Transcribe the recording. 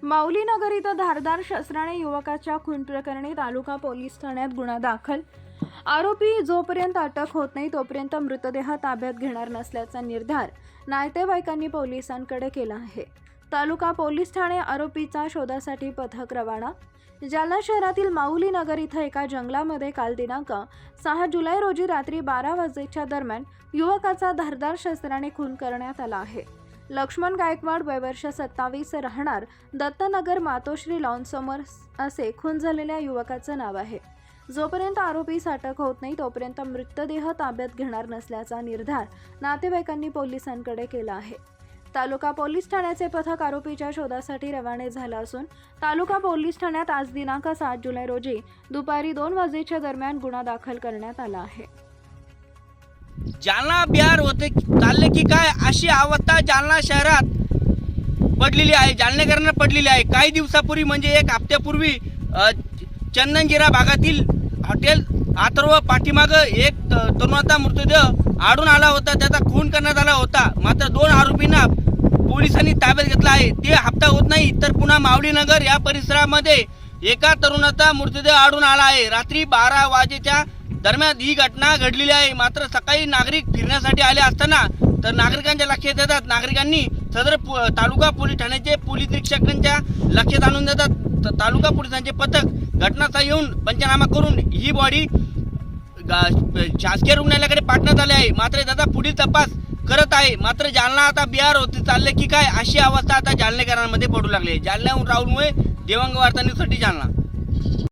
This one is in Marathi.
माऊलीनगर इथं धारदार शस्त्राने युवकाच्या खून प्रकरणी तालुका पोलीस ठाण्यात गुन्हा दाखल। आरोपी जोपर्यंत अटक होत नाही तोपर्यंत मृतदेह ताब्यात घेणार नसल्याचा निर्धार नातेवाईकांनी पोलिसांकडे केला आहे। तालुका पोलीस ठाणे आरोपीचा शोधासाठी पथक रवाना। जालना शहरातील माऊलीनगर इथं एका जंगलामध्ये काल दिनांक 6 जुलै रोजी रात्री 12 वाजेच्या दरम्यान युवकाचा धारदार शस्त्राने खून करण्यात आला आहे। लक्ष्मण गायकवाड वय वर्ष 27 राहणार दत्तनगर मातोश्री लॉन समोर असे खून झालेल्या युवकाचं नाव आहे। जोपर्यंत आरोपीस अटक होत नाही तोपर्यंत मृतदेह ताब्यात घेणार नसल्याचा निर्धार नातेवाईकांनी पोलिसांकडे केला आहे। तालुका पोलीस ठाण्याचे पथक आरोपीच्या शोधासाठी रवाने झालं असून तालुका पोलीस ठाण्यात आज दिनांक 7 जुलै रोजी दुपारी 2 वाजेच्या दरम्यान गुन्हा दाखल करण्यात आला आहे। जालना बिहार होते चालले की काय अशी अवस्था जालना शहरात पडलेली आहे, जालनेकरांना पडलेली आहे। काही दिवसापूर्वी म्हणजे एक हप्त्यापूर्वी चंदनजिरा भागातील हॉटेल आथर्व पाठीमागं एक तरुणाचा मृतदेह आढळून आला होता, त्याचा खून करण्यात आला होता। मात्र 2 आरोपींना पोलिसांनी ताब्यात घेतला आहे। ते हप्ता होत नाही तर पुन्हा माऊलीनगर या परिसरामध्ये एका तरुणाचा मृतदेह आढळून आला आहे। रात्री 12 वाजेच्या दरम्यान ही घटना घडलेली आहे। मात्र सकाळी नागरिक फिरण्यासाठी आले असताना तर नागरिकांच्या लक्षात येतात, नागरिकांनी सदर तालुका पोलीस ठाण्याचे पोलीस निरीक्षकांच्या लक्षात आणून देतात। तालुका पोलिसांचे पथक घटनास्थळी येऊन पंचनामा करून ही बॉडी शासकीय रुग्णालयाकडे पाठवण्यात आली आहे। मात्र त्याचा पुढील तपास करत आहे। मात्र जालना आता बिहार होते चालले की काय अशी अवस्था आता जालनेकरांमध्ये पडू लागली आहे। जालन्याहून राहुल मुळे देवांग वार्ता न्यूजसाठी जालना।